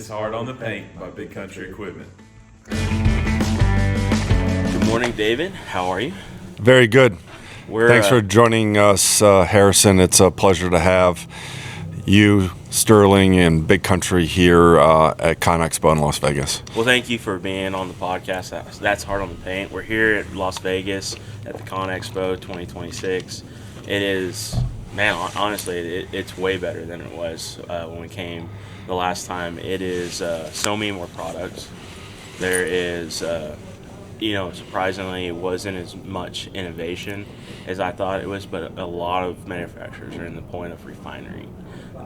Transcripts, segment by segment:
is Hard on the Paint by Big Country Equipment. Good morning, David. How are you? Very good. Thanks for joining us, Harrison. It's a pleasure to have you, Sterling, and Big Country here at ConExpo in Las Vegas. Well, thank you for being on the podcast. That's Hard on the Paint. We're here at Las Vegas at the ConExpo2026. It is, man, honestly, it's way better than it was when we came the last time. It is so many more products. There is, surprisingly, it wasn't as much innovation as I thought it was, but a lot of manufacturers are in the point of refining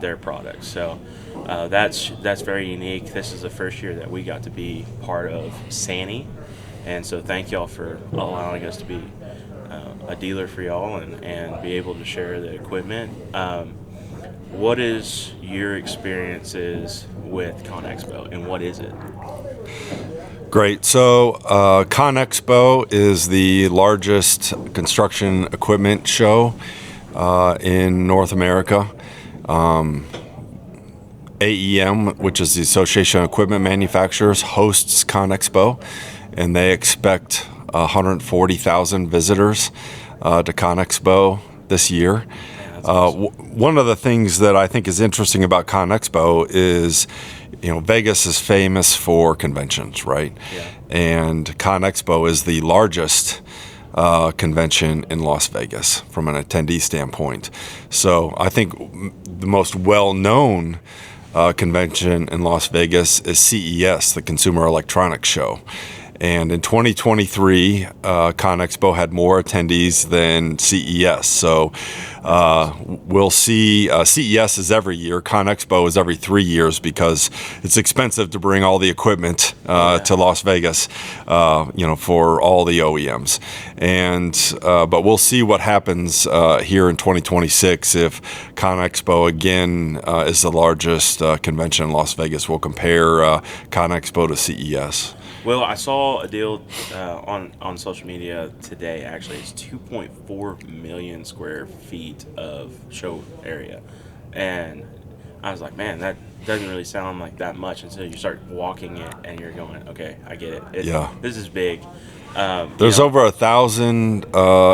their products. So that's very unique. This is the first year that we got to be part of SANY, and so thank y'all for allowing us to be a dealer for y'all and be able to share the equipment. What is your experiences with ConExpo, and what is it? Great. So ConExpo is the largest construction equipment show in North America. AEM, which is the Association of Equipment Manufacturers, hosts ConExpo, and they expect 140,000 visitors to ConExpo this year. One of the things that I think is interesting about ConExpo is, Vegas is famous for conventions, right? Yeah. And ConExpo is the largest convention in Las Vegas from an attendee standpoint. So I think the most well-known convention in Las Vegas is CES, the Consumer Electronics Show. And in 2023, ConExpo had more attendees than CES. So we'll see. CES is every year. ConExpo is every 3 years because it's expensive to bring all the equipment to Las Vegas, for all the OEMs. But we'll see what happens here in 2026 if ConExpo again is the largest convention in Las Vegas. We'll compare ConExpo to CES. Well, I saw a deal on social media today. Actually, it's 2.4 million square feet of show area, and I was like, man, that doesn't really sound like that much until you start walking it and you're going, okay, I get it. This is big. There's over 1,000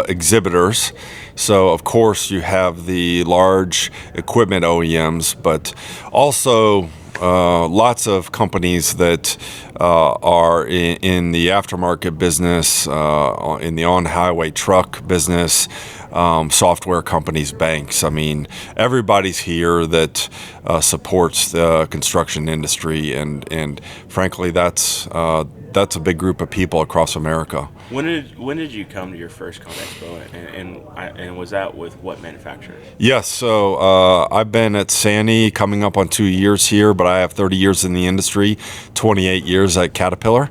exhibitors. So, of course, you have the large equipment OEMs, but also lots of companies that are in the aftermarket business, in the on-highway truck business, software companies, banks. I mean, everybody's here that supports the construction industry, and frankly, that's a big group of people across America. When did you come to your first ConExpo, and was that with what manufacturer? Yes, so I've been at SANY coming up on 2 years here, but I have 30 years in the industry, 28 years at Caterpillar.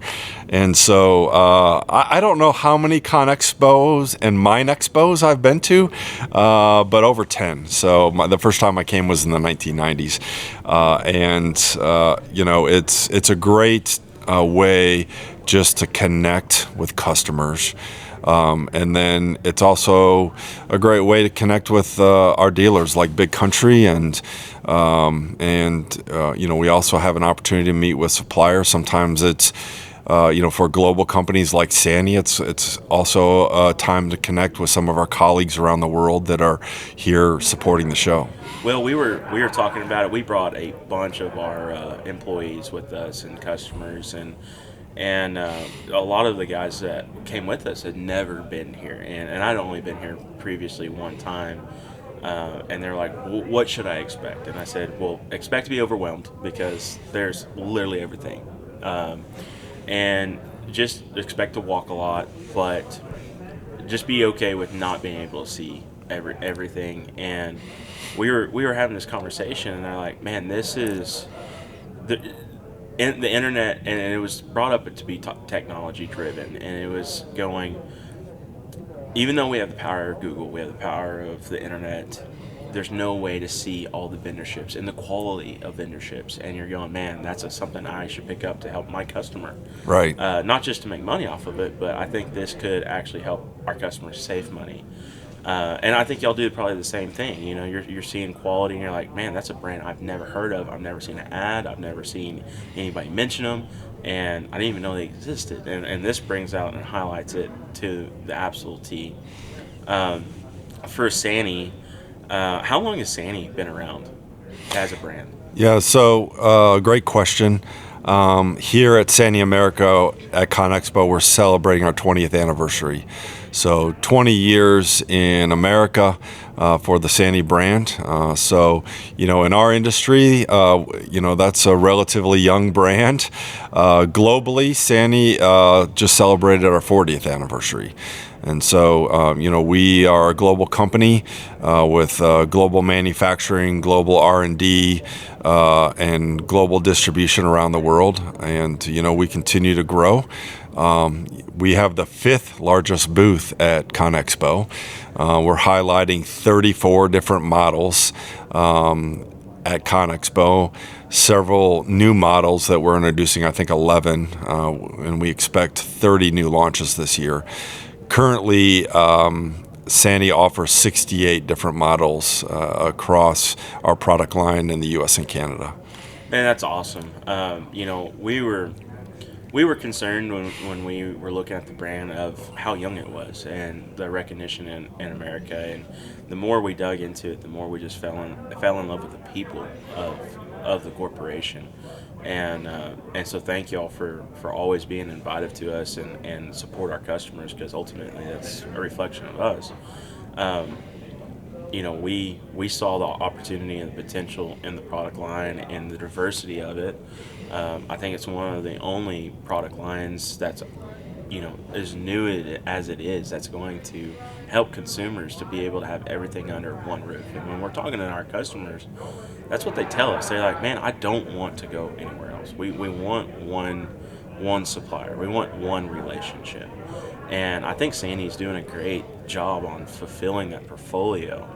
And so I don't know how many ConExpos and MineXpos I've been to, but over 10. So the first time I came was in the 1990s. It's a great way just to connect with customers. And then it's also a great way to connect with our dealers like Big Country, and we also have an opportunity to meet with suppliers. Sometimes it's for global companies like SANY, it's also a time to connect with some of our colleagues around the world that are here supporting the show. Well, we were talking about it. We brought a bunch of our employees with us and customers, and a lot of the guys that came with us had never been here, and I'd only been here previously one time, and they're like, well, what should I expect? And I said, well, expect to be overwhelmed because there's literally everything, and just expect to walk a lot, but just be okay with not being able to see everything. And we were having this conversation, and they're like, man, this is the internet, and it was brought up to be technology driven, and it was going, even though we have the power of Google, we have the power of the internet, there's no way to see all the vendorships and the quality of vendorships, and you're going, man, that's something I should pick up to help my customer. Right. Not just to make money off of it, but I think this could actually help our customers save money. And I think y'all do probably the same thing. You know, you're seeing quality, and you're like, man, that's a brand I've never heard of. I've never seen an ad. I've never seen anybody mention them, and I didn't even know they existed. And this brings out and highlights it to the absolute T. For SANY, how long has SANY been around as a brand? Yeah, so great question. Here at SANY America at ConExpo, we're celebrating our 20th anniversary. So 20 years in America for the SANY brand. So, you know, in our industry, you know, that's a relatively young brand. Globally, SANY just celebrated our 40th anniversary. And so, you know, we are a global company with global manufacturing, global R&D, and global distribution around the world. And, you know, we continue to grow. We have the 5th largest booth at ConExpo. We're highlighting 34 different models at ConExpo, several new models that we're introducing, I think 11, and we expect 30 new launches this year. Currently, SANY offers 68 different models across our product line in the U.S. and Canada. Man, that's awesome. You know, we were concerned when we were looking at the brand of how young it was and the recognition in America. And the more we dug into it, the more we just fell in love with the people of the corporation. And so thank y'all for always being invited to us and support our customers, because ultimately that's a reflection of us. You know, we saw the opportunity and the potential in the product line and the diversity of it. I think it's one of the only product lines that's, you know, as new as it is, that's going to help consumers to be able to have everything under one roof. And when we're talking to our customers, that's what they tell us. They're like, man, I don't want to go anywhere else. We want one supplier. We want one relationship. And I think SANY's doing a great job on fulfilling that portfolio.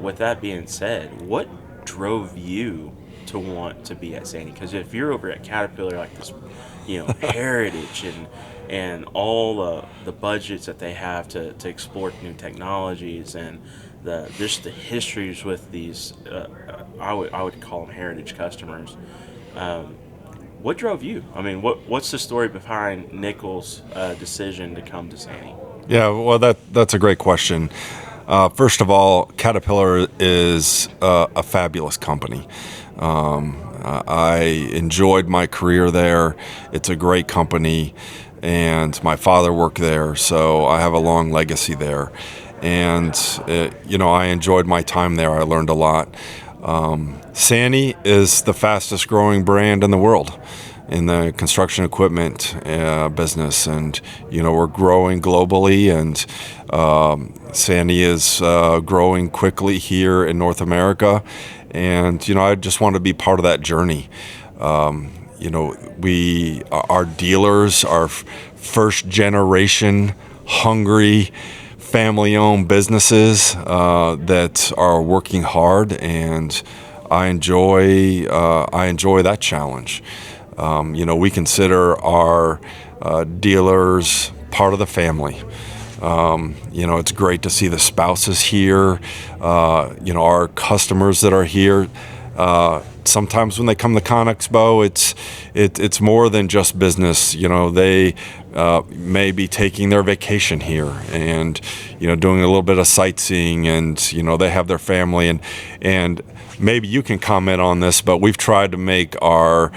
With that being said, what drove you to want to be at SANY? Because if you're over at Caterpillar, like this, you know, heritage and all the budgets that they have to explore new technologies and just the histories with these, I would call them heritage customers. What drove you? I mean, what's the story behind Nicoll's decision to come to SANY? Yeah, well, that's a great question. First of all, Caterpillar is a fabulous company. I enjoyed my career there. It's a great company, and my father worked there, so I have a long legacy there. And, you know, I enjoyed my time there. I learned a lot. SANY is the fastest growing brand in the world in the construction equipment business, and you know, we're growing globally, and SANY is growing quickly here in North America, and you know, I just want to be part of that journey. You know, our dealers are first generation hungry family-owned businesses that are working hard, and I enjoy that challenge. You know, we consider our dealers part of the family. You know, it's great to see the spouses here. You know, our customers that are here. Sometimes when they come to ConExpo, it's more than just business. You know, they may be taking their vacation here and, you know, doing a little bit of sightseeing, and, you know, they have their family, and maybe you can comment on this, but we've tried to make our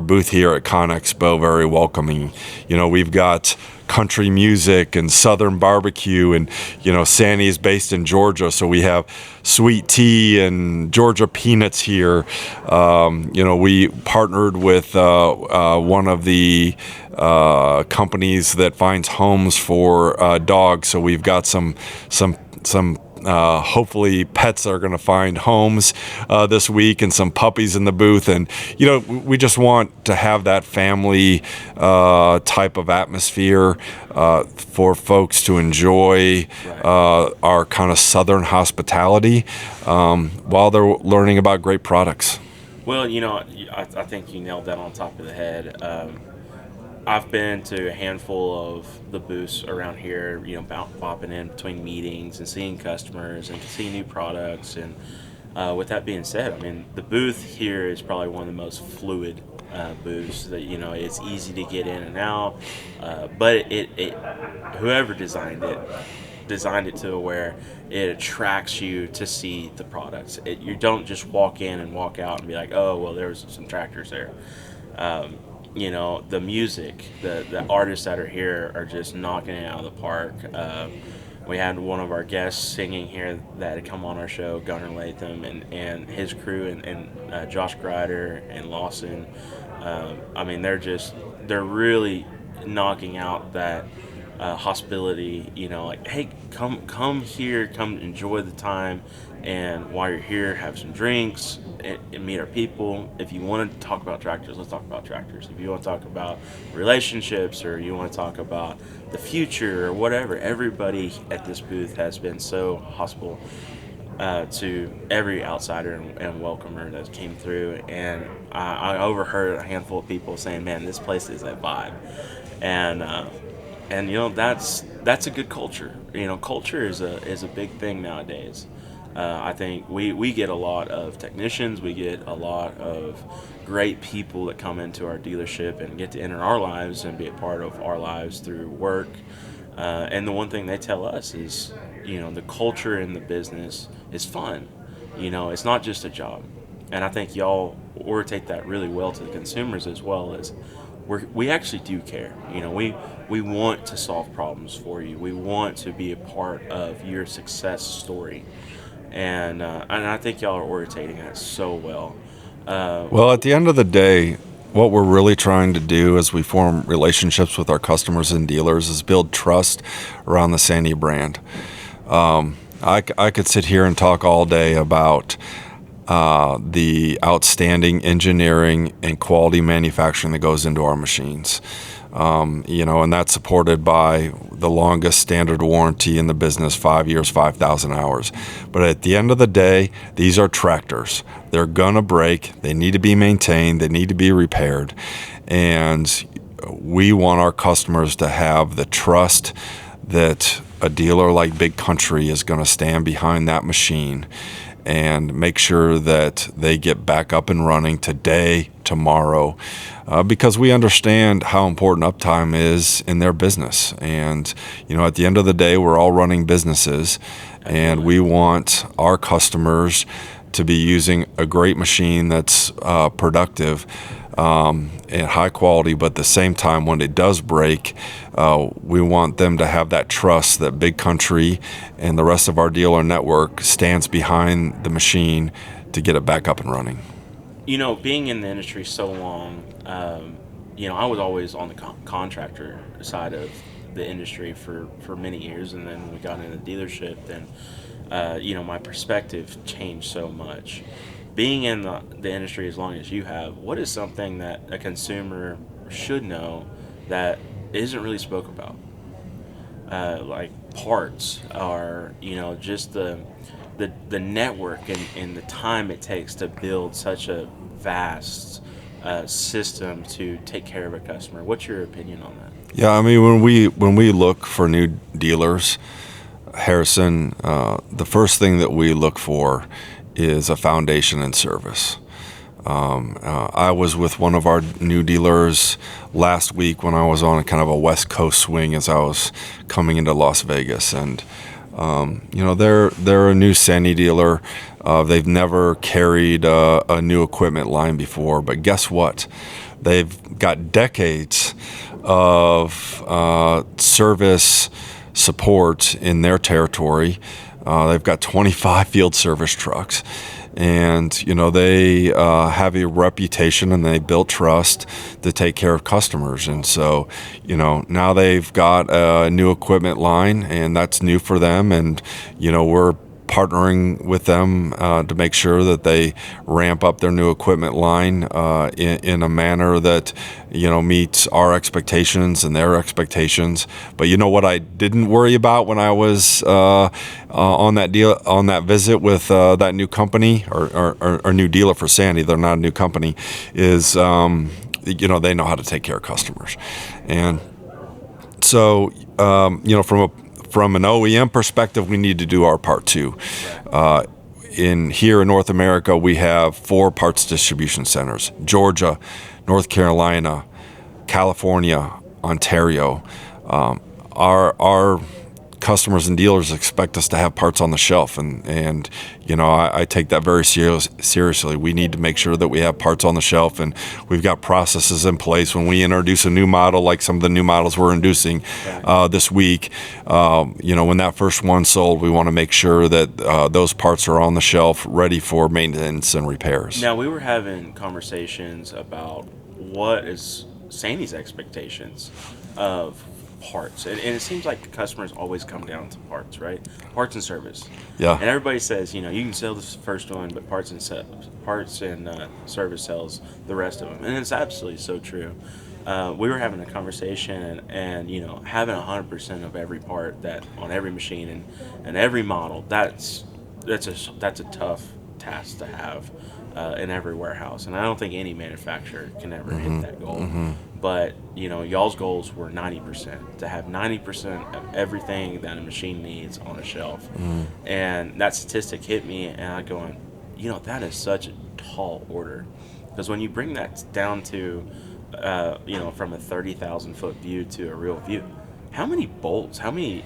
booth here at ConExpo very welcoming. You know, we've got country music and southern barbecue, and you know, SANY is based in Georgia, so we have sweet tea and Georgia peanuts here. You know, we partnered with one of the companies that finds homes for dogs, so we've got some hopefully pets are going to find homes this week, and some puppies in the booth. And you know, we just want to have that family type of atmosphere for folks to enjoy our kind of southern hospitality while they're learning about great products. Well, you know, I think you nailed that on top of the head. I've been to a handful of the booths around here, bopping in between meetings and seeing customers and seeing new products. And with that being said, I mean, the booth here is probably one of the most fluid booths that, it's easy to get in and out. But whoever designed it to where it attracts you to see the products. You don't just walk in and walk out and be like, oh, well, there's some tractors there. The music, the artists that are here are just knocking it out of the park. We had one of our guests singing here that had come on our show, Gunnar Latham and his crew, and Josh Grider and Lawson. I mean, they're really knocking out that hospitality, like, hey, come here, come enjoy the time, and while you're here, have some drinks and meet our people. If you want to talk about tractors, let's talk about tractors. If you want to talk about relationships, or you want to talk about the future or whatever, everybody at this booth has been so hospitable to every outsider and welcomer that came through. And I overheard a handful of people saying, man, this place is a vibe. And that's a good culture. Culture is a big thing nowadays. I think we get a lot of technicians, we get a lot of great people that come into our dealership and get to enter our lives and be a part of our lives through work. And the one thing they tell us is, the culture in the business is fun. It's not just a job. And I think y'all orientate that really well to the consumers, as well as we actually do care. We want to solve problems for you. We want to be a part of your success story. And I think y'all are orientating that so well. Well, at the end of the day, what we're really trying to do as we form relationships with our customers and dealers is build trust around the SANY brand. I could sit here and talk all day about the outstanding engineering and quality manufacturing that goes into our machines. And that's supported by the longest standard warranty in the business, 5 years, 5,000 hours. But at the end of the day, these are tractors. They're gonna break. They need to be maintained. They need to be repaired. And we want our customers to have the trust that a dealer like Big Country is gonna stand behind that machine and make sure that they get back up and running today, tomorrow, because we understand how important uptime is in their business. And, at the end of the day, we're all running businesses, and we want our customers to be using a great machine that's productive and high quality, but at the same time, when it does break, we want them to have that trust that Big Country and the rest of our dealer network stands behind the machine to get it back up and running. Being in the industry so long, I was always on the contractor side of the industry for many years, and then when we got into the dealership, then my perspective changed so much. Being in the industry as long as you have, what is something that a consumer should know that isn't really spoke about? Like parts, or just the network and the time it takes to build such a vast system to take care of a customer. What's your opinion on that? Yeah, I mean, when we look for new dealers, Harrison, the first thing that we look for is a foundation and service. I was with one of our new dealers last week when I was on a kind of a West Coast swing as I was coming into Las Vegas, and they're a new SANY dealer. They've never carried a new equipment line before, but guess what? They've got decades of service support in their territory. They've got 25 field service trucks, and they have a reputation and they build trust to take care of customers. And so now they've got a new equipment line, and that's new for them, and we're partnering with them to make sure that they ramp up their new equipment line in a manner that meets our expectations and their expectations. But what I didn't worry about when I was on that visit with that new company or new dealer for SANY, they're not a new company, is they know how to take care of customers. And so, from an OEM perspective, we need to do our part too. Here in North America, we have 4 parts distribution centers: Georgia, North Carolina, California, Ontario. Our customers and dealers expect us to have parts on the shelf, and I take that very seriously. We need to make sure that we have parts on the shelf, and we've got processes in place when we introduce a new model, like some of the new models we're introducing this week. When that first one sold, we want to make sure that those parts are on the shelf, ready for maintenance and repairs. Now, we were having conversations about what is SANY's expectations of parts, and it seems like the customers always come down to parts, right? Parts and service. Yeah. And everybody says, you can sell the first one, but parts and service sells the rest of them, and it's absolutely so true. We were having a conversation, and having 100% of every part that on every machine and every model, that's a tough task to have in every warehouse, and I don't think any manufacturer can ever hit that goal. Mm-hmm. But y'all's goals were 90%, to have 90% of everything that a machine needs on a shelf. And that statistic hit me, and I going, that is such a tall order, because when you bring that down to from a 30,000 foot view to a real view, how many bolts, how many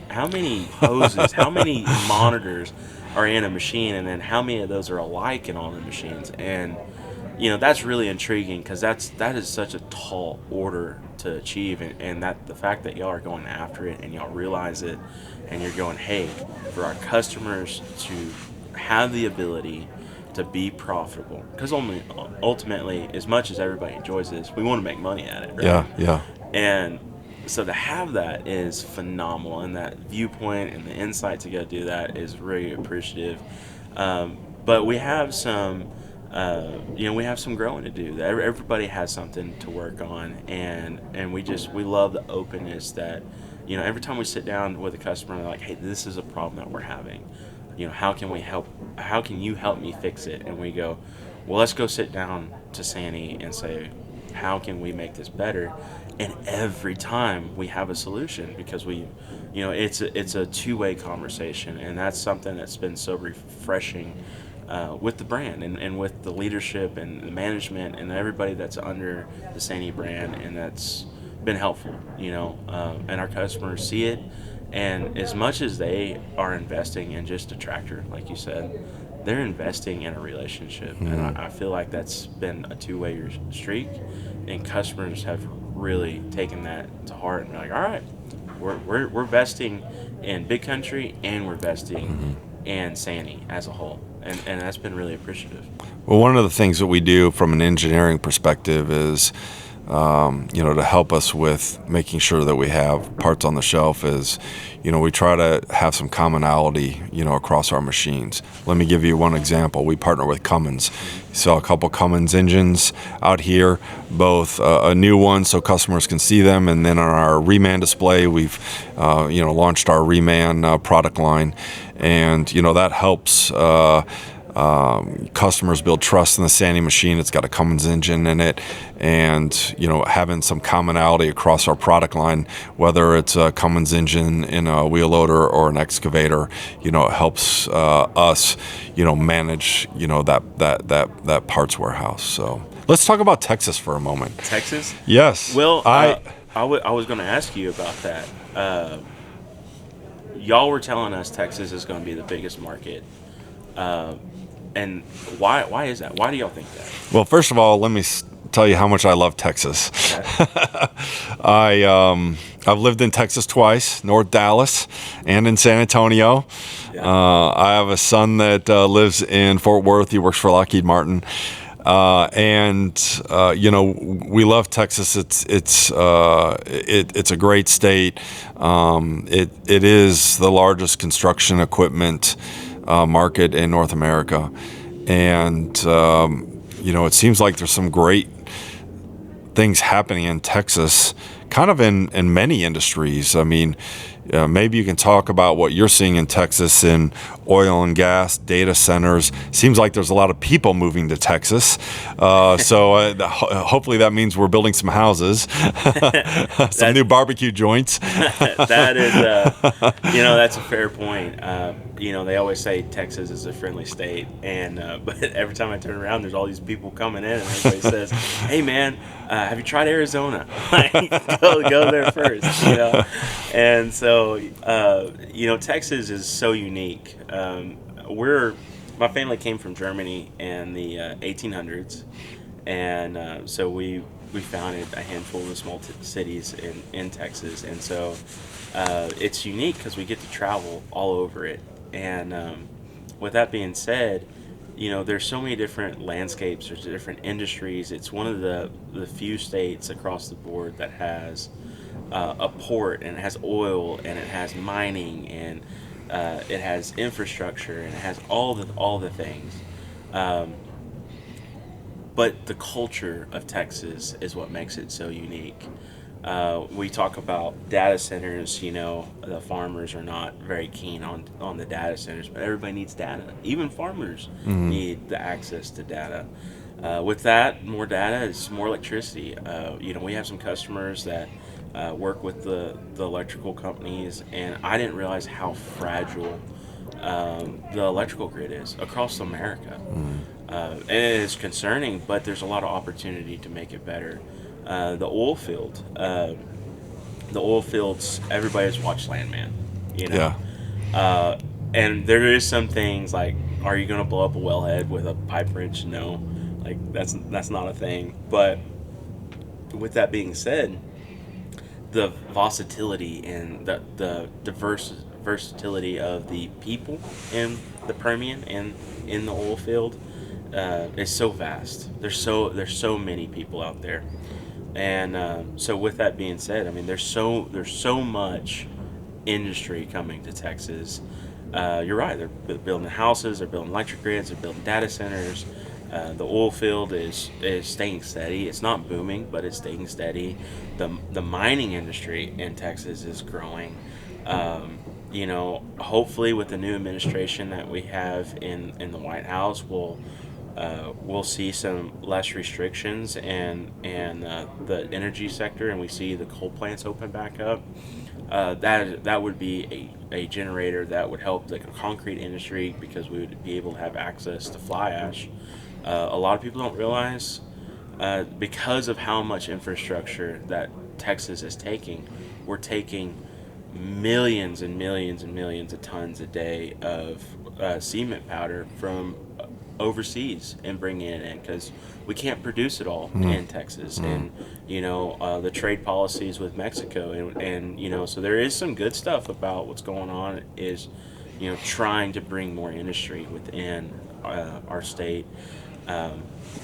hoses, how many monitors are in a machine, and then how many of those are alike in all the machines? And that's really intriguing, because that is such a tall order to achieve, and that the fact that y'all are going after it and y'all realize it, and you're going, hey, for our customers to have the ability to be profitable, because ultimately, as much as everybody enjoys this, we want to make money at it, right? Yeah. And so to have that is phenomenal, and that viewpoint and the insight to go do that is really appreciative. But we have some growing to do. Everybody has something to work on, and we love the openness that, every time we sit down with a customer, they're like, hey, this is a problem that we're having. How can we help? How can you help me fix it? And we go, well, let's go sit down to SANY and say, how can we make this better? And every time we have a solution, because it's a two-way conversation, and that's something that's been so refreshing with the brand and with the leadership and the management and everybody that's under the SANY brand, and that's been helpful, and our customers see it. And as much as they are investing in just a tractor, like you said, they're investing in a relationship. Mm-hmm. And I feel like that's been a two-way streak, and customers have really taken that to heart and like, all right, we're investing in Big Country, and we're investing in SANY as a whole. And that's been really appreciative. Well, one of the things that we do from an engineering perspective is, to help us with making sure that we have parts on the shelf is, we try to have some commonality, across our machines. Let me give you one example. We partner with Cummins. You saw a couple Cummins engines out here, both a new one so customers can see them, and then on our Reman display, we've, launched our Reman product line, and, that helps customers build trust in the SANY machine. It's got a Cummins engine in it, and having some commonality across our product line, whether it's a Cummins engine in a wheel loader or an excavator, it helps us manage that parts warehouse. So let's talk about Texas for a moment. Texas? Yes. Well, I was going to ask you about that. Y'all were telling us Texas is going to be the biggest market. And why is that? Why do y'all think that? Well, first of all, let me tell you how much I love Texas. Okay. I've lived in Texas twice, North Dallas and in San Antonio. Yeah. I have a son that lives in Fort Worth. He works for Lockheed Martin. We love Texas. It's a great state. It is the largest construction equipment market in North America, and it seems like there's some great things happening in Texas kind of in many industries. I mean, maybe you can talk about what you're seeing in Texas in oil and gas, data centers. Seems like there's a lot of people moving to Texas. Hopefully that means we're building some houses, some new barbecue joints. That is, that's a fair point. They always say Texas is a friendly state, but every time I turn around, there's all these people coming in, and everybody says, "Hey, man, have you tried Arizona? go there first." And so, Texas is so unique. My family came from Germany in the 1800s, and so we founded a handful of small cities in Texas, and so it's unique because we get to travel all over it. And with that being said, there's so many different landscapes, there's different industries. It's one of the few states across the board that has a port, and it has oil, and it has mining, and it has infrastructure, and it has all the things. But the culture of Texas is what makes it so unique. We talk about data centers. The farmers are not very keen on the data centers, but everybody needs data. Even farmers need the access to data. With that, more data is more electricity. We have some customers that work with the electrical companies, and I didn't realize how fragile the electrical grid is across America. And it is concerning, but there's a lot of opportunity to make it better. The oil fields, everybody's watched Landman, Yeah. And there is some things like, are you going to blow up a wellhead with a pipe wrench? No, that's not a thing. But with that being said, the versatility and the versatility of the people in the Permian and in the oil field is so vast. There's so many people out there, and so with that being said, I mean, there's so much industry coming to Texas. You're right. They're building houses. They're building electric grids. They're building data centers. The oil field is staying steady. It's not booming, but it's staying steady. The mining industry in Texas is growing. Hopefully with the new administration that we have in the White House, we'll see some less restrictions and the energy sector, and we see the coal plants open back up. That would be a generator that would help the concrete industry, because we would be able to have access to fly ash. A lot of people don't realize, because of how much infrastructure that Texas is taking, we're taking millions and millions and millions of tons a day of cement powder from overseas and bringing it in, because we can't produce it all in Texas. And the trade policies with Mexico, and so there is some good stuff about what's going on, is trying to bring more industry within our state.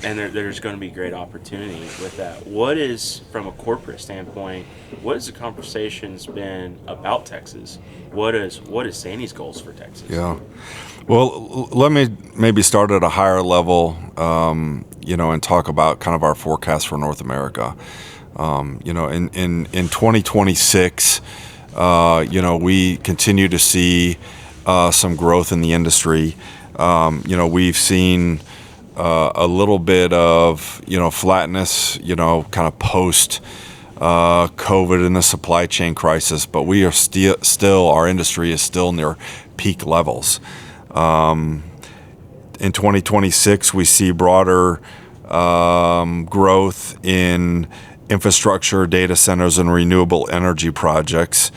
And there's going to be great opportunity with that. What is, from a corporate standpoint, what has the conversations been about Texas? What is SANY's goals for Texas? Yeah. Well, let me maybe start at a higher level, and talk about kind of our forecast for North America. In 2026, we continue to see some growth in the industry. We've seen a little bit of flatness, kind of post COVID and the supply chain crisis, but we are still our industry is still near peak levels. In 2026, we see broader growth in infrastructure, data centers, and renewable energy projects.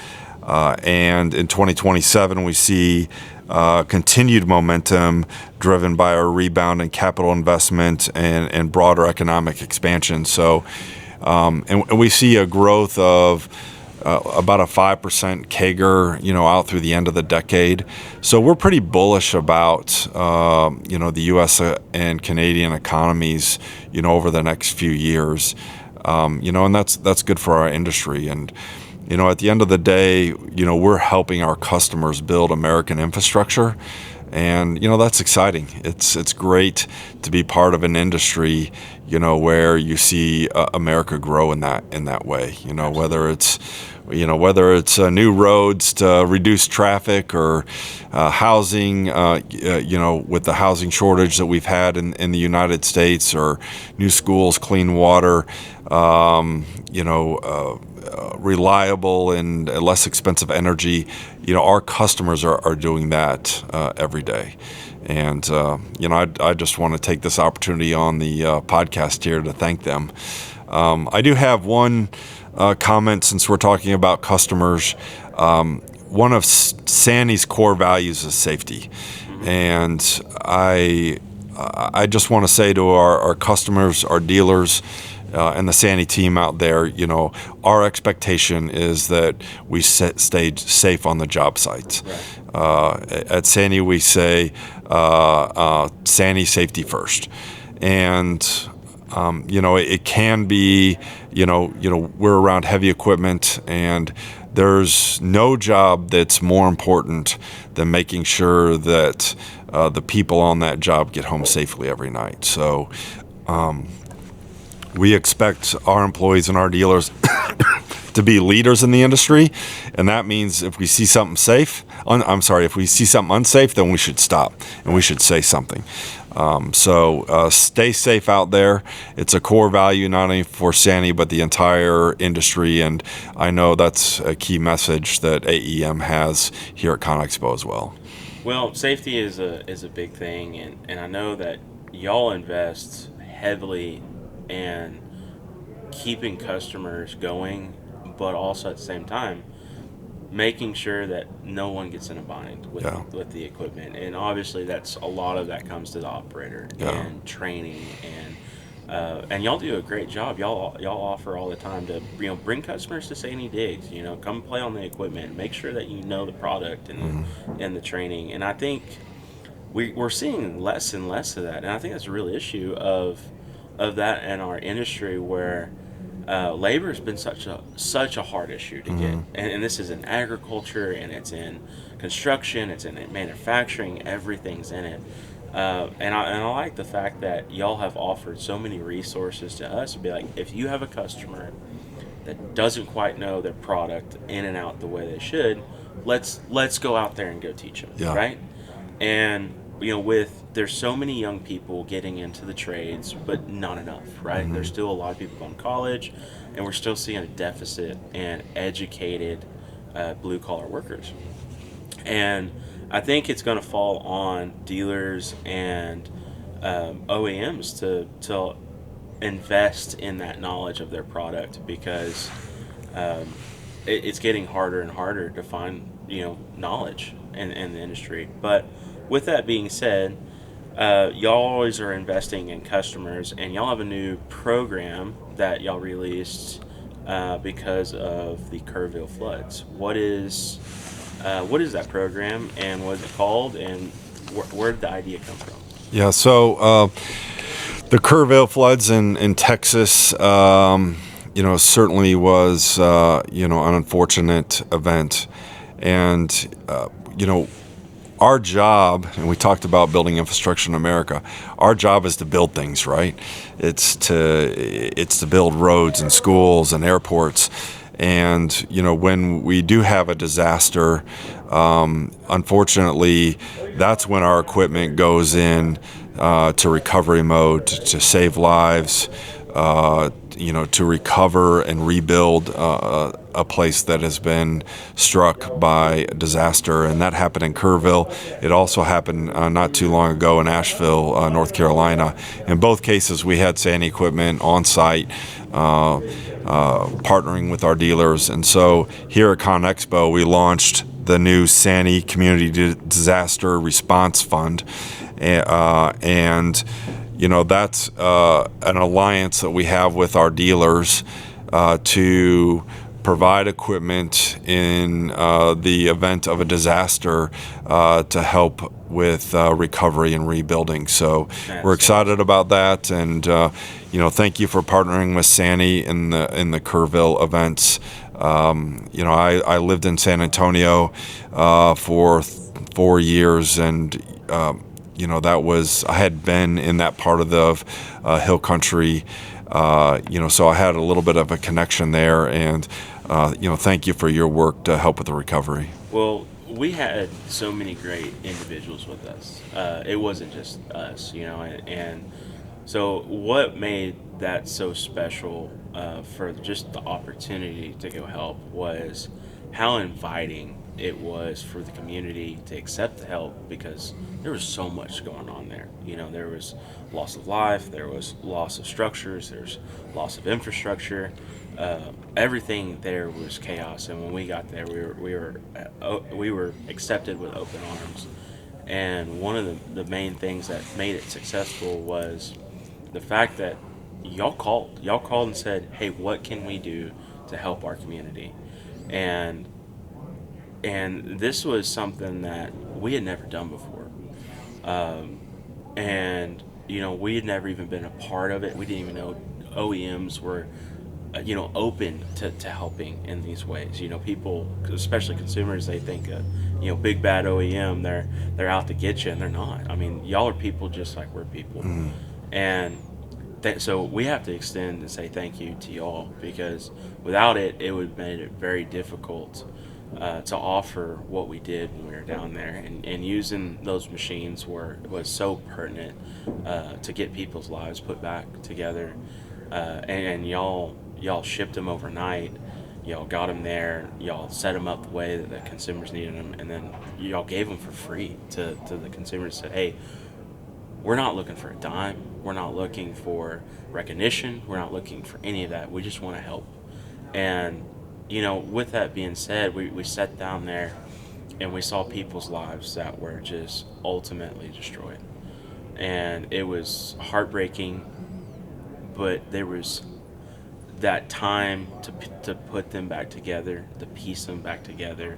And in 2027, we see continued momentum driven by a rebound in capital investment and broader economic expansion. So, and we see a growth of about a 5% CAGR, out through the end of the decade. So we're pretty bullish about, the U.S. and Canadian economies, over the next few years. And that's good for our industry. And at the end of the day, we're helping our customers build American infrastructure. And that's exciting. It's great to be part of an industry, where you see America grow in that way. Whether it's new roads to reduce traffic, or housing, with the housing shortage that we've had in the United States, or new schools, clean water, reliable and less expensive energy. Our customers are doing that every day. And, I just want to take this opportunity on the podcast here to thank them. I do have one comment, since we're talking about customers. One of SANY's core values is safety. And I just want to say to our customers, our dealers, and the SANY team out there, our expectation is that we stay safe on the job sites. Right. At SANY, we say SANY safety first. And it can be, we're around heavy equipment, and there's no job that's more important than making sure that the people on that job get home safely every night. So we expect our employees and our dealers to be leaders in the industry, and that means if we see something if we see something unsafe, then we should stop and we should say something. So stay safe out there. It's a core value not only for SANY but the entire industry, and I know that's a key message that AEM has here at ConExpo as well. Well, safety is a big thing, and I know that y'all invest heavily in keeping customers going, but also at the same time making sure that no one gets in a bind with the equipment. And obviously that's a lot of that comes to the operator and training, and y'all do a great job. Y'all offer all the time to bring customers to SANY digs, come play on the equipment, make sure that the product and the training. And I think we're seeing less and less of that, and I think that's a real issue of that in our industry, where labor has been such a hard issue to get, and this is in agriculture, and it's in construction, it's in manufacturing, everything's in it. And I like the fact that y'all have offered so many resources to us to be like, if you have a customer that doesn't quite know their product in and out the way they should, let's go out there and go teach them, right? And there's so many young people getting into the trades, but not enough, right? There's still a lot of people going to college, and we're still seeing a deficit in educated blue-collar workers. And I think it's going to fall on dealers and OEMs to invest in that knowledge of their product, because it's getting harder and harder to find knowledge in the industry. But with that being said, y'all always are investing in customers, and y'all have a new program that y'all released because of the Kerrville floods. What is that program, and what is it called, and where did the idea come from? Yeah, so the Kerrville floods in Texas, certainly was an unfortunate event, and our job, and we talked about building infrastructure in America, our job is to build things, right? It's to build roads and schools and airports. And, when we do have a disaster, unfortunately, that's when our equipment goes in to recovery mode to save lives, to recover and rebuild a place that has been struck by a disaster. And that happened in Kerrville. It also happened not too long ago in Asheville, North Carolina. In both cases, we had SANY equipment on site, partnering with our dealers. And so here at ConExpo, we launched the new SANY Community Disaster Response Fund. And that's an alliance that we have with our dealers to provide equipment in the event of a disaster to help with recovery and rebuilding. So we're excited about that, and thank you for partnering with SANY in the Kerrville events. I lived in San Antonio for 4 years, and I had been in that part of the hill country, so I had a little bit of a connection there. And thank you for your work to help with the recovery. Well, we had so many great individuals with us. It wasn't just us, and so what made that so special for just the opportunity to go help was how inviting it was for the community to accept the help, because there was so much going on there. There was loss of life, there was loss of structures, there's loss of infrastructure. Everything there was chaos, and when we got there, we were accepted with open arms. And one of the main things that made it successful was the fact that y'all called and said, "Hey, what can we do to help our community?" And this was something that we had never done before, and we had never even been a part of it. We didn't even know OEMs were open to helping in these ways. People, especially consumers, they think big bad OEM, they're out to get you, and they're not. I mean, y'all are people just like we're people. And so we have to extend and say thank you to y'all, because without it, it would have made it very difficult to offer what we did when we were down there. And using those machines was so pertinent to get people's lives put back together. And y'all shipped them overnight. Y'all got them there. Y'all set them up the way that the consumers needed them, and then y'all gave them for free to the consumers. Said, "Hey, we're not looking for a dime. We're not looking for recognition. We're not looking for any of that. We just want to help." And with that being said, we sat down there and we saw people's lives that were just ultimately destroyed, and it was heartbreaking. But there was that time to put them back together, to piece them back together,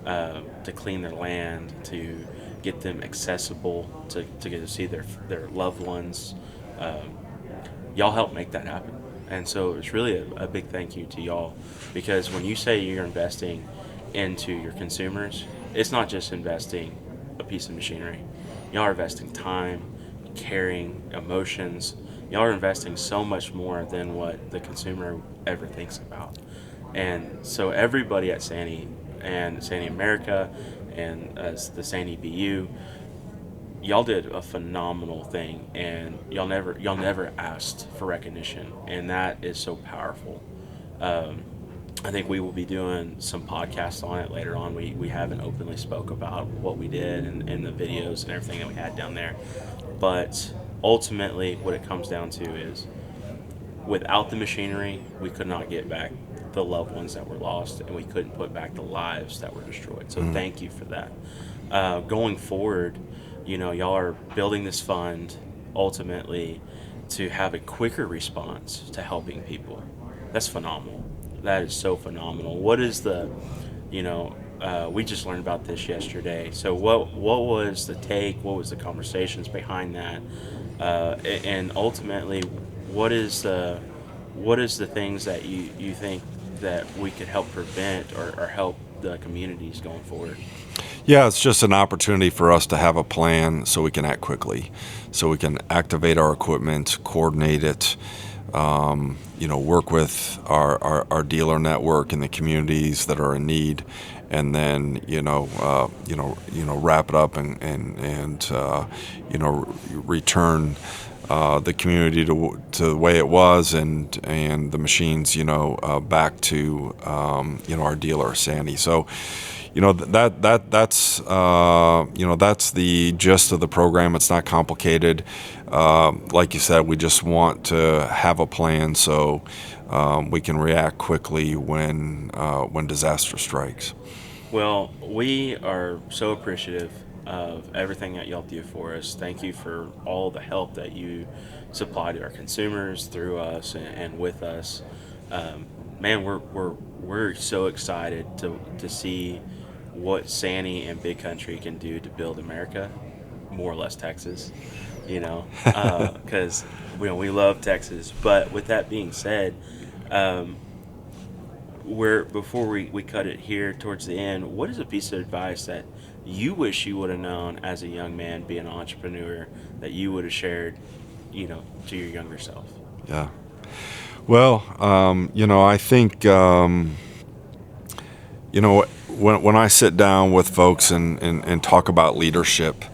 to clean their land, to get them accessible, to get to see their loved ones. Y'all helped make that happen. And so it's really a big thank you to y'all, because when you say you're investing into your consumers, it's not just investing a piece of machinery. Y'all are investing time, caring, emotions. Y'all are investing so much more than what the consumer ever thinks about. And so everybody at SANY and SANY America and as the SANY BU, y'all did a phenomenal thing, and y'all never asked for recognition, and that is so powerful. I think we will be doing some podcasts on it later on. We haven't openly spoke about what we did and the videos and everything that we had down there, but ultimately what it comes down to is, without the machinery, we could not get back the loved ones that were lost, and we couldn't put back the lives that were destroyed. So thank you for that. Going forward, y'all are building this fund ultimately to have a quicker response to helping people. That's phenomenal. That is so phenomenal. What is the, we just learned about this yesterday. So what was the take? What was the conversations behind that? And ultimately, what is the things that you think that we could help prevent or help the communities going forward? Yeah, it's just an opportunity for us to have a plan so we can act quickly, so we can activate our equipment, coordinate it, work with our dealer network in the communities that are in need, and then wrap it up and return the community to the way it was, and the machines back to our dealer SANY. So that's the gist of the program. It's not complicated. Like you said, we just want to have a plan so we can react quickly when disaster strikes. Well, we are so appreciative of everything that y'all do for us. Thank you for all the help that you supply to our consumers through us and with us. Man, we're so excited to see what SANY and Big Country can do to build America, more or less Texas, because we love Texas. But with that being said, before we cut it here towards the end, what is a piece of advice that you wish you would have known as a young man being an entrepreneur that you would have shared, to your younger self? Yeah. Well, I think, when I sit down with folks and talk about leadership,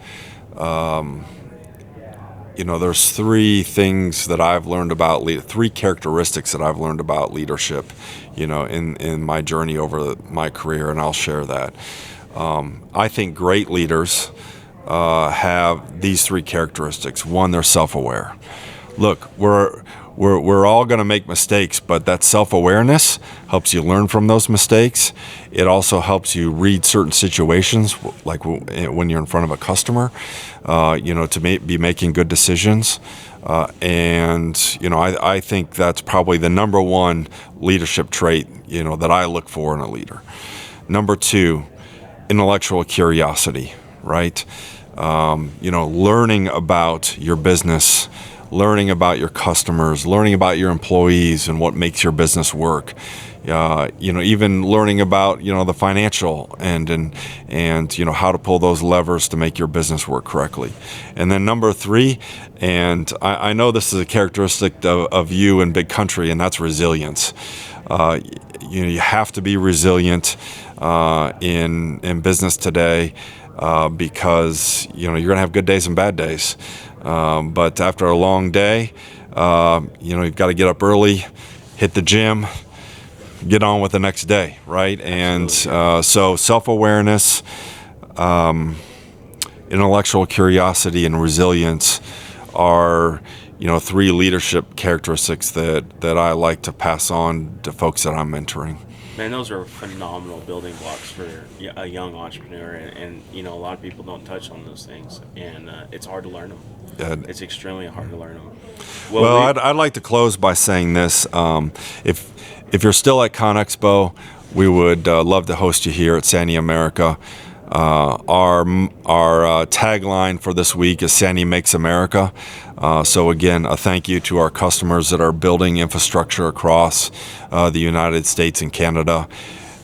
there's three things that I've learned about three characteristics that I've learned about leadership, in my journey over my career, and I'll share that. I think great leaders have these three characteristics. One, they're self-aware. Look, we're all going to make mistakes, but that self-awareness helps you learn from those mistakes. It also helps you read certain situations, like when you're in front of a customer, to be making good decisions. I think that's probably the number one leadership trait, that I look for in a leader. Number two, intellectual curiosity, right? Learning about your business, learning about your customers, learning about your employees and what makes your business work. Even learning about, the financial and how to pull those levers to make your business work correctly. And then number three, and I know this is a characteristic of you in big country, and that's resilience. You have to be resilient in business today, because you're going to have good days and bad days. But after a long day, you've got to get up early, hit the gym, get on with the next day, right? And so self-awareness, intellectual curiosity, and resilience are, three leadership characteristics that I like to pass on to folks that I'm mentoring. Man, those are phenomenal building blocks for a young entrepreneur, and a lot of people don't touch on those things, and it's hard to learn them. It's extremely hard to learn them. Well, I'd like to close by saying this. If you're still at ConExpo, we would love to host you here at SANY America. Our tagline for this week is SANY Makes America. So again, a thank you to our customers that are building infrastructure across the United States and Canada.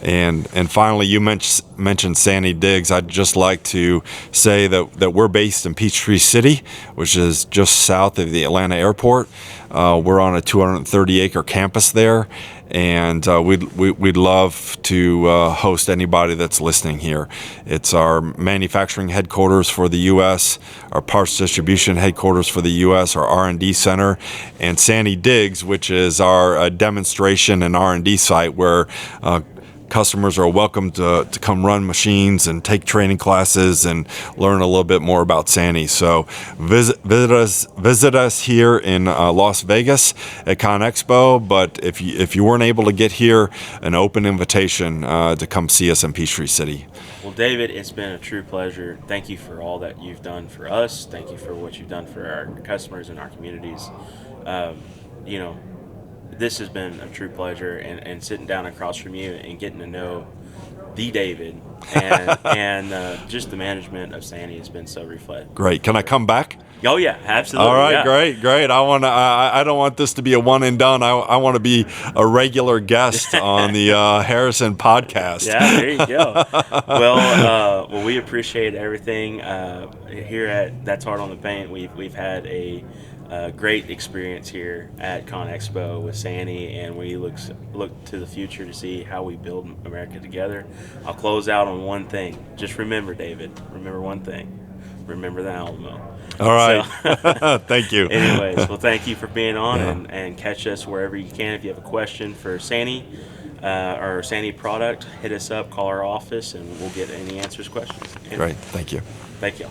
And finally, you mentioned Sandy Diggs. I'd just like to say that we're based in Peachtree City, which is just south of the Atlanta airport. We're on a 230-acre campus there, and we'd love to host anybody that's listening here. It's our manufacturing headquarters for the U.S., our parts distribution headquarters for the U.S., our R&D center, and Sandy Diggs, which is our demonstration and R&D site where customers are welcome to come run machines and take training classes and learn a little bit more about SANY. So visit us here in Las Vegas at ConExpo. But if you weren't able to get here, an open invitation to come see us in Peachtree City. Well, David, it's been a true pleasure. Thank you for all that you've done for us. Thank you for what you've done for our customers and our communities. This has been a true pleasure, and sitting down across from you and getting to know the David and just the management of SANY has been so reflective. Great. Can I come back? Oh yeah, absolutely. All right, yeah. great. I don't want this to be a one and done. I want to be a regular guest on the Harrison podcast. Yeah, there you go. Well, we appreciate everything here at That's Hard on the Paint. We've had a great experience here at ConExpo with SANY, and we look to the future to see how we build America together. I'll close out on one thing. Just remember, David, remember one thing. Remember the Alamo. All right. So, thank you. Anyways, well, thank you for being on, and catch us wherever you can. If you have a question for SANY or SANY product, hit us up, call our office, and we'll get any answers, questions. Great. Thank you. Thank you.